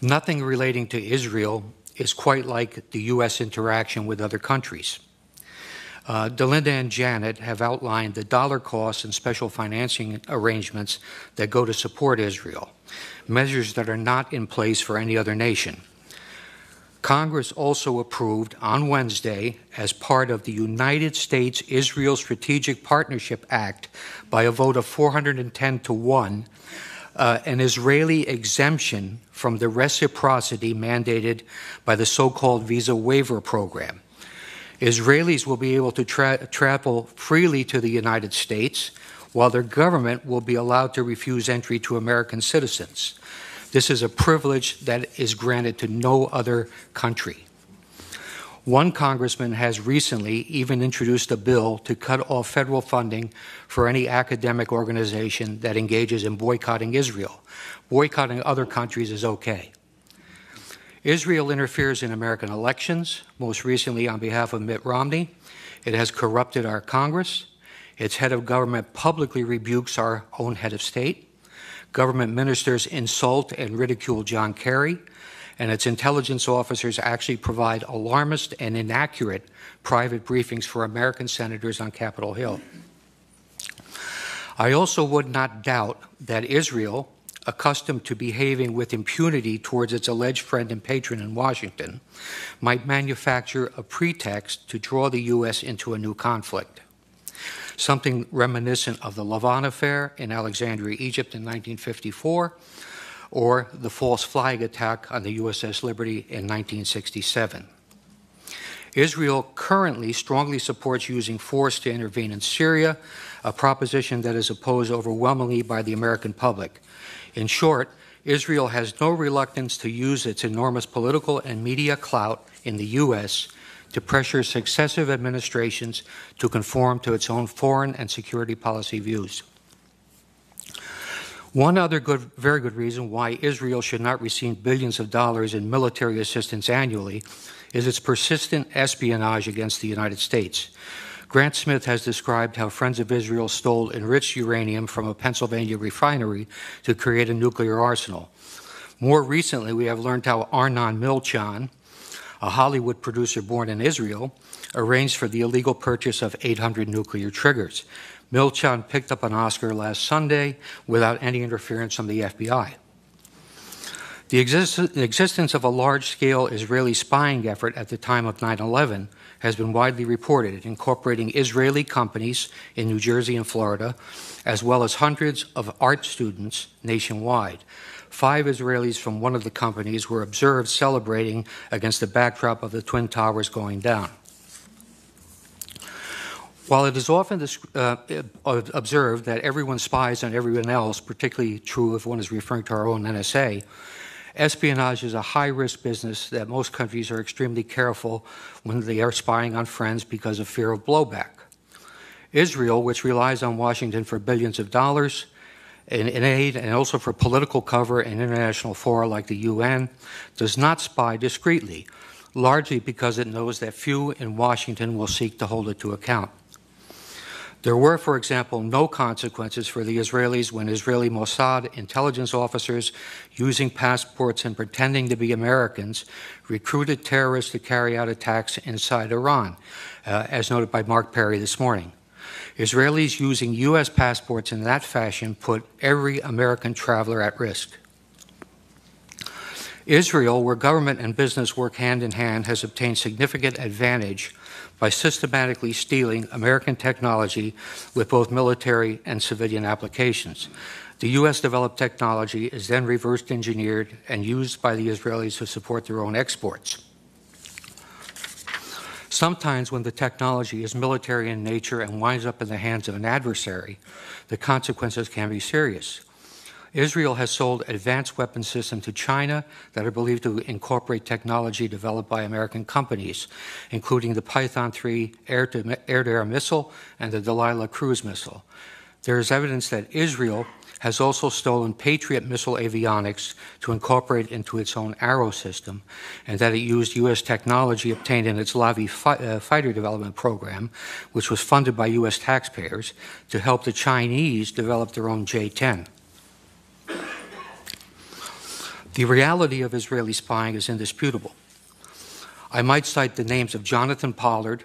[SPEAKER 1] Nothing relating to Israel is quite like the U.S. interaction with other countries. Delinda and Janet have outlined the dollar costs and special financing arrangements that go to support Israel, measures that are not in place for any other nation. Congress also approved on Wednesday, as part of the United States-Israel Strategic Partnership Act by a vote of 410-1, an Israeli exemption from the reciprocity mandated by the so-called visa waiver program. Israelis will be able to travel freely to the United States, while their government will be allowed to refuse entry to American citizens. This is a privilege that is granted to no other country. One congressman has recently even introduced a bill to cut off federal funding for any academic organization that engages in boycotting Israel. Boycotting other countries is okay. Israel interferes in American elections, most recently on behalf of Mitt Romney. It has corrupted our Congress. Its head of government publicly rebukes our own head of state. Government ministers insult and ridicule John Kerry, and its intelligence officers actually provide alarmist and inaccurate private briefings for American senators on Capitol Hill. I also would not doubt that Israel, accustomed to behaving with impunity towards its alleged friend and patron in Washington, might manufacture a pretext to draw the U.S. into a new conflict. something reminiscent of the Lavon affair in Alexandria, Egypt in 1954, or the false flag attack on the USS Liberty in 1967. Israel currently strongly supports using force to intervene in Syria, a proposition that is opposed overwhelmingly by the American public. In short, Israel has no reluctance to use its enormous political and media clout in the U.S. to pressure successive administrations to conform to its own foreign and security policy views. One other very good reason why Israel should not receive billions of dollars in military assistance annually is its persistent espionage against the United States. Grant Smith has described how Friends of Israel stole enriched uranium from a Pennsylvania refinery to create a nuclear arsenal. More recently, we have learned how Arnon Milchan, a Hollywood producer born in Israel, arranged for the illegal purchase of 800 nuclear triggers. Milchan picked up an Oscar last Sunday without any interference from the FBI. The existence of a large-scale Israeli spying effort at the time of 9/11 has been widely reported, incorporating Israeli companies in New Jersey and Florida, as well as hundreds of art students nationwide. 5 Israelis from one of the companies were observed celebrating against the backdrop of the Twin Towers going down. While it is often observed that everyone spies on everyone else, particularly true if one is referring to our own NSA, espionage is a high-risk business that most countries are extremely careful when they are spying on friends because of fear of blowback. Israel, which relies on Washington for billions of dollars in aid and also for political cover in international fora like the UN, does not spy discreetly, largely because it knows that few in Washington will seek to hold it to account. There were, for example, no consequences for the Israelis when Israeli Mossad intelligence officers, using passports and pretending to be Americans, recruited terrorists to carry out attacks inside Iran, as noted by Mark Perry this morning. Israelis using U.S. passports in that fashion put every American traveler at risk. Israel, where government and business work hand in hand, has obtained significant advantage by systematically stealing American technology with both military and civilian applications. The U.S. developed technology is then reverse engineered and used by the Israelis to support their own exports. Sometimes when the technology is military in nature and winds up in the hands of an adversary, the consequences can be serious. Israel has sold advanced weapon systems to China that are believed to incorporate technology developed by American companies, including the Python 3 air-to-air missile and the Delilah cruise missile. There is evidence that Israel has also stolen Patriot missile avionics to incorporate into its own Arrow system, and that it used U.S. technology obtained in its Lavi fighter development program, which was funded by U.S. taxpayers, to help the Chinese develop their own J-10. The reality of Israeli spying is indisputable. I might cite the names of Jonathan Pollard,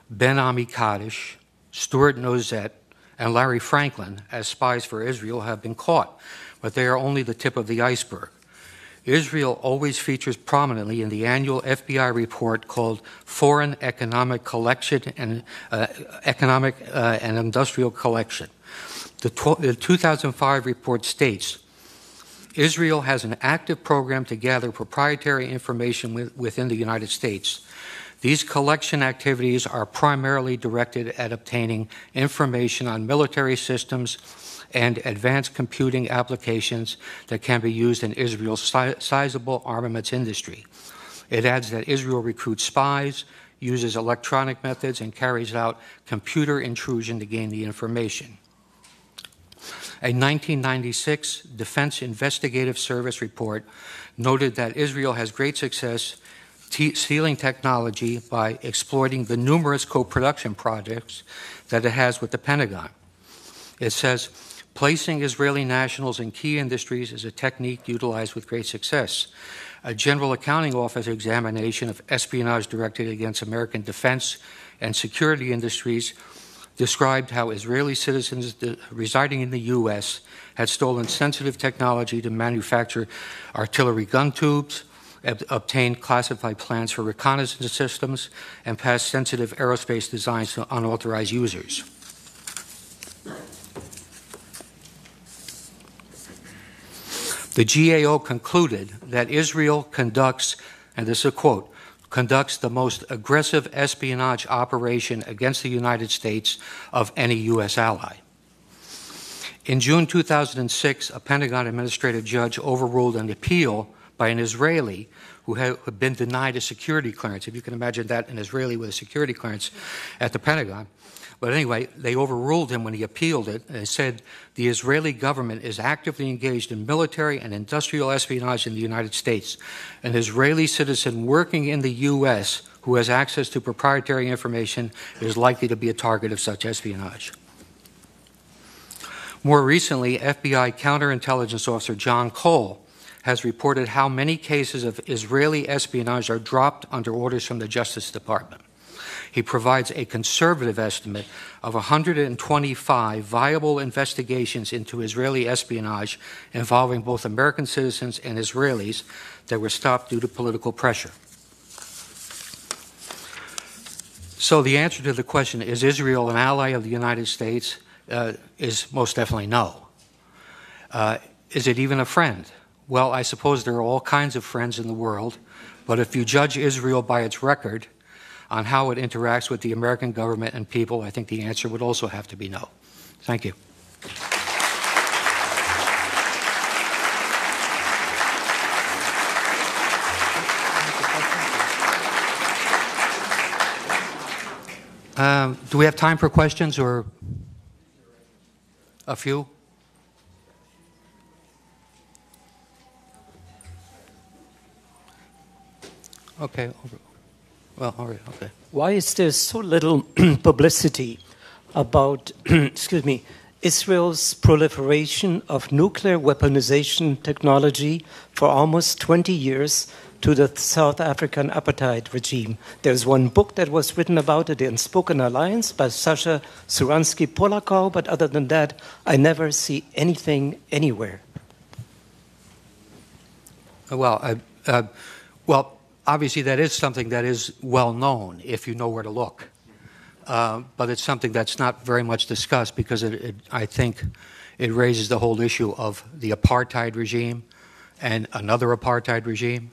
[SPEAKER 1] Ben Ami Kaddish, Stuart Nozet, and Larry Franklin as spies for Israel have been caught, but they are only the tip of the iceberg. Israel always features prominently in the annual FBI report called Foreign Economic Collection and Economic and Industrial Collection. The 2005 report states, Israel has an active program to gather proprietary information within the United States. These collection activities are primarily directed at obtaining information on military systems and advanced computing applications that can be used in Israel's sizable armaments industry. It adds that Israel recruits spies, uses electronic methods, and carries out computer intrusion to gain the information. A 1996 Defense Investigative Service report noted that Israel has great success stealing technology by exploiting the numerous co-production projects that it has with the Pentagon. It says, placing Israeli nationals in key industries is a technique utilized with great success. A General Accounting Office examination of espionage directed against American defense and security industries described how Israeli citizens residing in the U.S. had stolen sensitive technology to manufacture artillery gun tubes, obtained classified plans for reconnaissance systems, and passed sensitive aerospace designs to unauthorized users. The GAO concluded that Israel conducts, and this is a quote, conducts the most aggressive espionage operation against the United States of any U.S. ally. In June 2006, a Pentagon administrative judge overruled an appeal by an Israeli who had been denied a security clearance. If you can imagine that, an Israeli with a security clearance at the Pentagon. But anyway, they overruled him when he appealed it, and said the Israeli government is actively engaged in military and industrial espionage in the United States. An Israeli citizen working in the U.S. who has access to proprietary information is likely to be a target of such espionage. More recently, FBI counterintelligence officer John Cole has reported how many cases of Israeli espionage are dropped under orders from the Justice Department. He provides a conservative estimate of 125 viable investigations into Israeli espionage involving both American citizens and Israelis that were stopped due to political pressure. So the answer to the question, is Israel an ally of the United States, is most definitely no. Is it even a friend? Well, I suppose there are all kinds of friends in the world, but if you judge Israel by its record on how it interacts with the American government and people, I think the answer would also have to be no. Thank you. Do we have time for questions or a few? Okay. Well, all right, okay.
[SPEAKER 5] Why is there so little publicity about, excuse me, Israel's proliferation of nuclear weaponization technology for almost 20 years to the South African apartheid regime? There's one book that was written about it, The Unspoken Alliance, by Sasha Suransky-Polakov, but other than that, I never see anything anywhere.
[SPEAKER 1] Well, obviously that is something that is well known if you know where to look. But it's something that's not very much discussed because I think it raises the whole issue of the apartheid regime and another apartheid regime.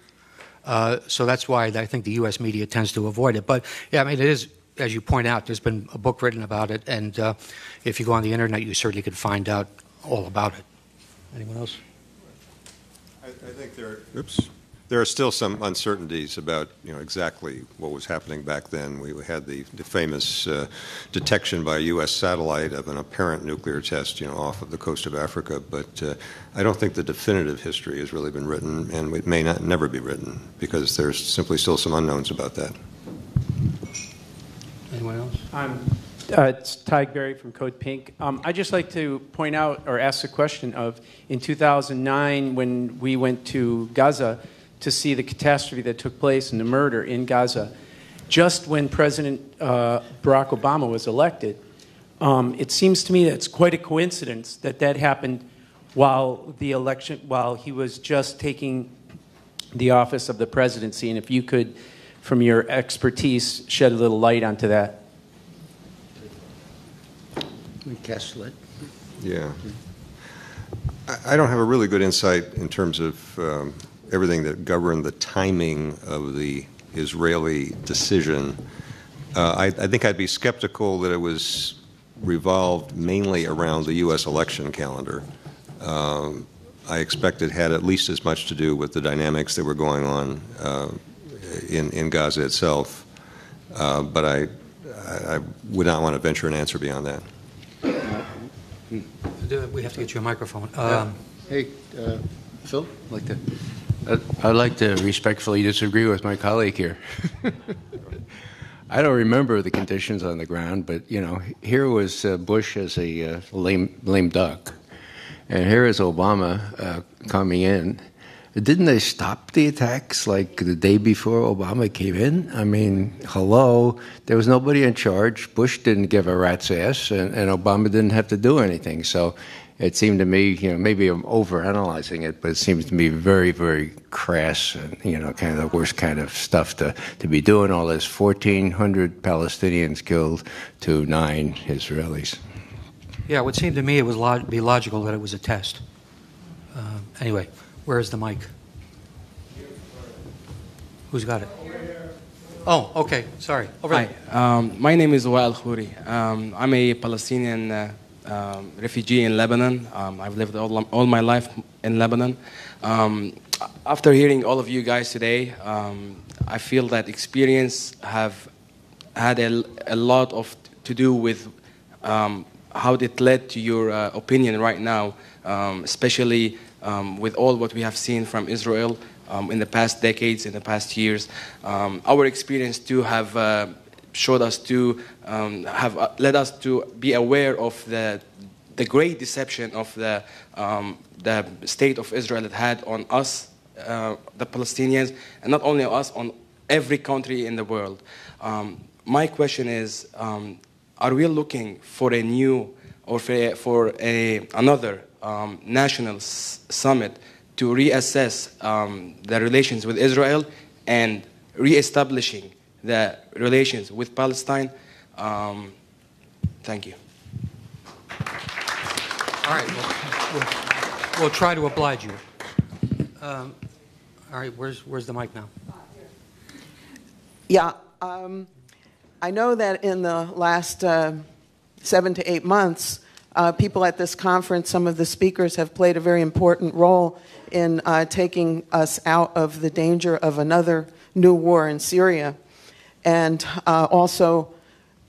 [SPEAKER 1] So that's why I think the U.S. media tends to avoid it. But, yeah, I mean, it is, as you point out, there's been a book written about it, and if you go on the Internet, you certainly could find out all about it. Anyone else?
[SPEAKER 2] I think there are still some uncertainties about, exactly what was happening back then. We had the famous detection by a U.S. satellite of an apparent nuclear test, off of the coast of Africa. But I don't think the definitive history has really been written, and it may never be written because there's simply still some unknowns about that.
[SPEAKER 1] Anyone else?
[SPEAKER 6] It's Ty Berry from Code Pink. I'd just like to point out or ask the question of, in 2009 when we went to Gaza to see the catastrophe that took place and the murder in Gaza, just when President Barack Obama was elected, it seems to me that it's quite a coincidence that that happened while he was just taking the office of the presidency. And if you could, from your expertise, shed a little light onto that.
[SPEAKER 3] Gaslit.
[SPEAKER 2] Yeah. I don't have a really good insight in terms of everything that governed the timing of the Israeli decision. I think I'd be skeptical that it was revolved mainly around the U.S. election calendar. I expect it had at least as much to do with the dynamics that were going on in Gaza itself. But I would not want to venture an answer beyond that.
[SPEAKER 1] We have to get you a microphone.
[SPEAKER 3] Hey, Phil, I'd like to respectfully disagree with my colleague here. I don't remember the conditions on the ground, but here was Bush as a lame duck, and here is Obama coming in. Didn't they stop the attacks like the day before Obama came in? I mean, hello, there was nobody in charge. Bush didn't give a rat's ass, and Obama didn't have to do anything. So it seemed to me, maybe I'm overanalyzing it, but it seems to me very, very crass and, kind of the worst kind of stuff to be doing all this. 1,400 Palestinians killed to 9 Israelis.
[SPEAKER 1] Yeah, it would seem to me it would be logical that it was a test. Anyway, Where's the mic? Who's got it? Oh, okay. Sorry. Over there.
[SPEAKER 7] Hi. My name is Wael Khouri. I'm a Palestinian refugee in Lebanon. I've lived all my life in Lebanon. After hearing all of you guys today, I feel that experience have had a lot to do with how it led to your opinion right now, especially with all what we have seen from Israel in the past decades, in the past years. Our experience too have showed us to led us to be aware of the great deception of the state of Israel that had on us, the Palestinians, and not only us, on every country in the world. My question is, are we looking for a new or for another national summit to reassess the relations with Israel and reestablishing the relations with Palestine? Thank you.
[SPEAKER 1] All right. We'll try to oblige you. All right. Where's the mic now?
[SPEAKER 8] Yeah. I know that in the last 7 to 8 months, people at this conference, some of the speakers have played a very important role in taking us out of the danger of another new war in Syria, and also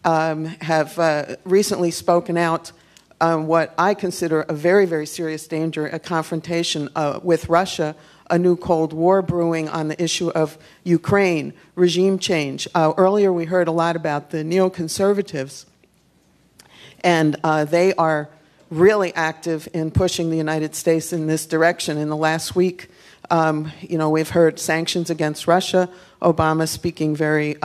[SPEAKER 8] have recently spoken out on what I consider a very, very serious danger, a confrontation with Russia, a new Cold War brewing on the issue of Ukraine, regime change. Earlier we heard a lot about the neoconservatives, and they are really active in pushing the United States in this direction. In the last week, we've heard sanctions against Russia, Obama speaking very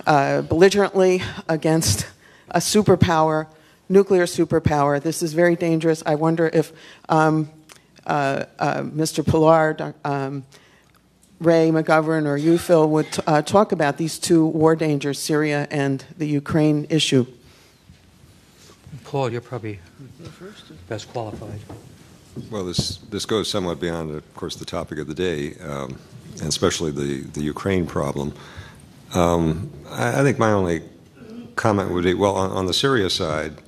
[SPEAKER 8] belligerently against a superpower, nuclear superpower. This is very dangerous. I wonder if Mr. Pilar, Ray McGovern, or you, Phil, would talk about these two war dangers, Syria and the Ukraine issue.
[SPEAKER 1] Paul, you're probably best qualified.
[SPEAKER 2] Well, this goes somewhat beyond, of course, the topic of the day, and especially the Ukraine problem. I think my only comment would be, well, on the Syria side,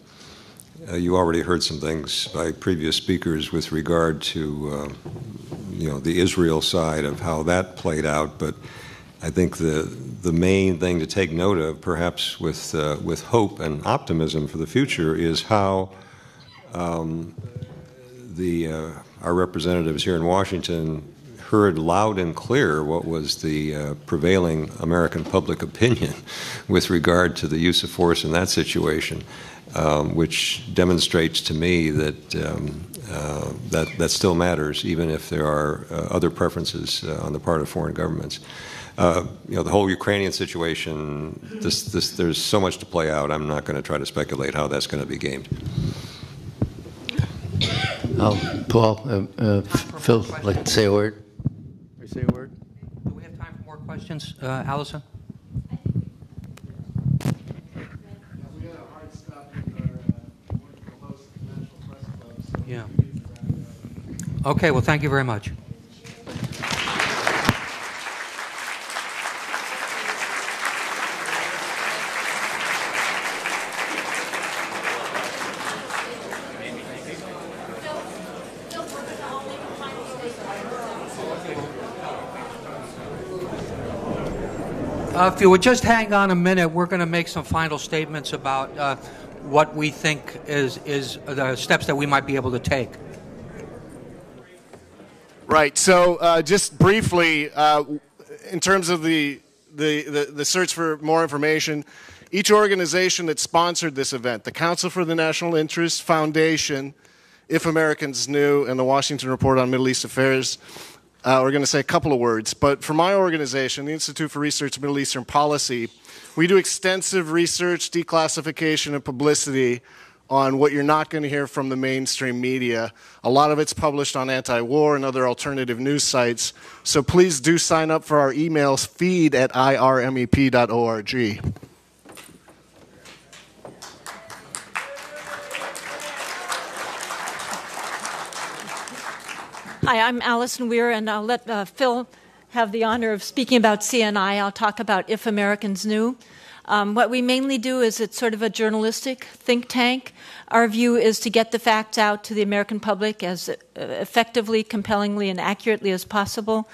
[SPEAKER 2] you already heard some things by previous speakers with regard to, the Israel side of how that played out. But I think the main thing to take note of, perhaps with hope and optimism for the future, is how our representatives here in Washington heard loud and clear what was the prevailing American public opinion with regard to the use of force in that situation, which demonstrates to me that that still matters, even if there are other preferences on the part of foreign governments. The whole Ukrainian situation, there's so much to play out. I'm not going to try to speculate how that's going to be gamed.
[SPEAKER 3] Paul, Phil, would like to say a word?
[SPEAKER 1] Do we have time for more questions? Allison?
[SPEAKER 9] We had a hard stop with our wonderful host, the National Press Club. So
[SPEAKER 1] Yeah. Okay, well, thank you very much. If you would just hang on a minute, we're going to make some final statements about what we think is the steps that we might be able to take.
[SPEAKER 9] Right. So just briefly, in terms of the search for more information, each organization that sponsored this event, the Council for the National Interest Foundation, If Americans Knew, and the Washington Report on Middle East Affairs, we're going to say a couple of words. But for my organization, the Institute for Research in Middle Eastern Policy, we do extensive research, declassification, and publicity on what you're not going to hear from the mainstream media. A lot of it's published on anti-war and other alternative news sites. So please do sign up for our emails feed at irmep.org.
[SPEAKER 10] Hi, I'm Allison Weir, and I'll let Phil have the honor of speaking about CNI. I'll talk about If Americans Knew. What we mainly do is it's sort of a journalistic think tank. Our view is to get the facts out to the American public as effectively, compellingly, and accurately as possible.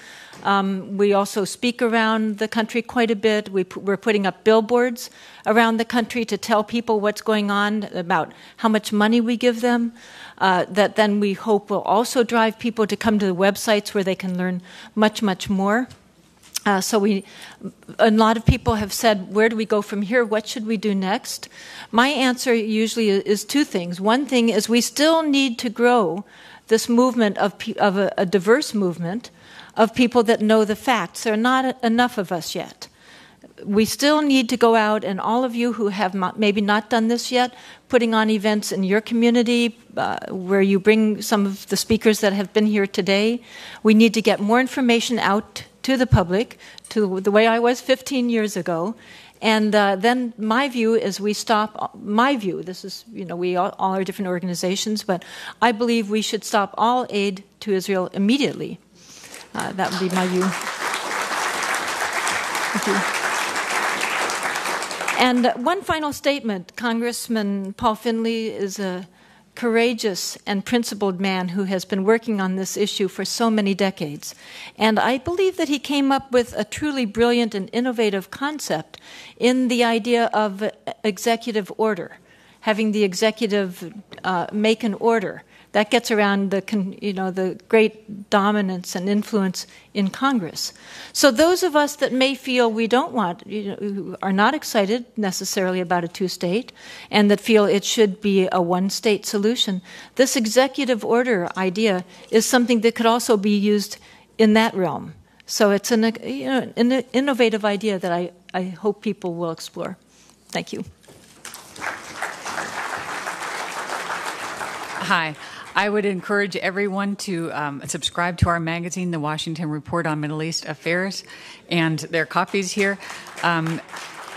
[SPEAKER 10] We also speak around the country quite a bit. We're putting up billboards around the country to tell people what's going on, about how much money we give them, that then we hope will also drive people to come to the websites where they can learn much, much more. A lot of people have said, where do we go from here? What should we do next? My answer usually is two things. One thing is we still need to grow this movement of a diverse movement of people that know the facts. There are not enough of us yet. We still need to go out, and all of you who have maybe not done this yet, putting on events in your community where you bring some of the speakers that have been here today. We need to get more information out to the public, to the way I was 15 years ago. And then my view is we stop, my view, this is, we all are different organizations, but I believe we should stop all aid to Israel immediately. That would be my view. Thank you. And one final statement. Congressman Paul Finley is a courageous and principled man who has been working on this issue for so many decades. And I believe that he came up with a truly brilliant and innovative concept in the idea of executive order, having the executive make an order. That gets around the great dominance and influence in Congress. So those of us that may feel we don't want, who are not excited necessarily about a two-state, and that feel it should be a one-state solution, this executive order idea is something that could also be used in that realm. So it's an innovative idea that I hope people will explore. Thank you.
[SPEAKER 11] Hi. I would encourage everyone to subscribe to our magazine, The Washington Report on Middle East Affairs, and there are copies here, and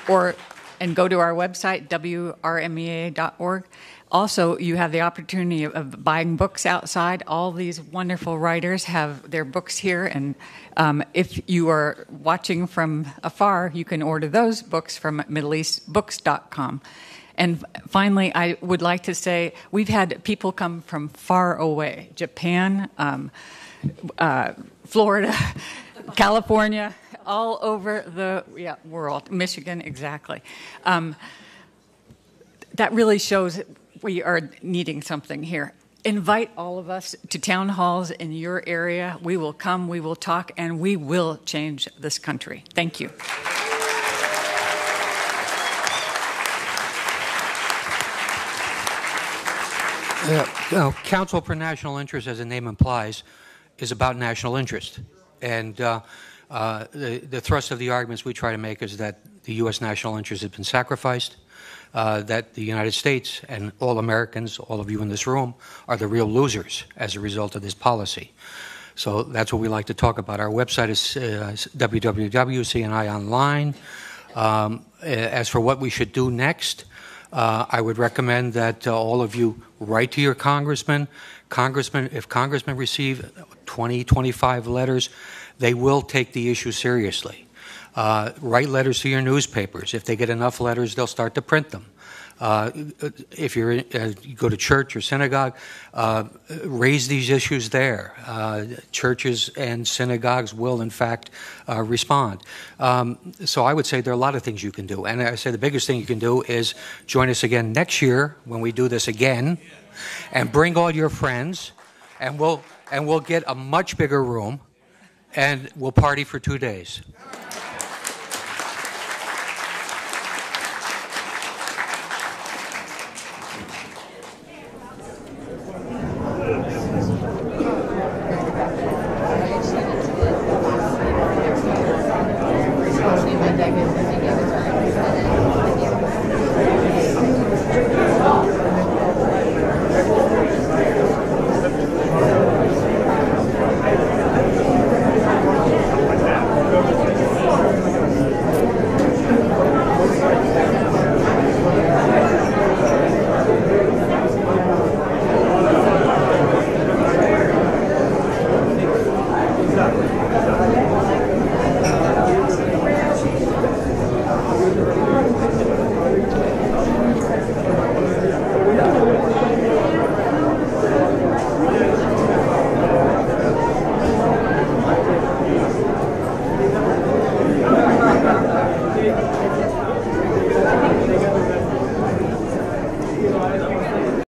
[SPEAKER 11] go to our website, wrmea.org. Also, you have the opportunity of buying books outside. All these wonderful writers have their books here, and if you are watching from afar, you can order those books from MiddleEastBooks.com. And finally, I would like to say we've had people come from far away, Japan, Florida, California, all over the world, Michigan, exactly. That really shows we are needing something here. Invite all of us to town halls in your area. We will come, we will talk, and we will change this country. Thank you.
[SPEAKER 1] Council for National Interest, as the name implies, is about national interest. And the thrust of the arguments we try to make is that the U.S. national interest has been sacrificed, that the United States and all Americans, all of you in this room, are the real losers as a result of this policy. So that's what we like to talk about. Our website is www.cni online. As for what we should do next, I would recommend that all of you write to your congressman. If congressmen receive 20, 25 letters, they will take the issue seriously. Write letters to your newspapers. If they get enough letters, they'll start to print them. If you go to church or synagogue, raise these issues there. Churches and synagogues will, in fact, respond. So I would say there are a lot of things you can do. And I say the biggest thing you can do is join us again next year when we do this again, and bring all your friends, and we'll get a much bigger room, and we'll party for 2 days.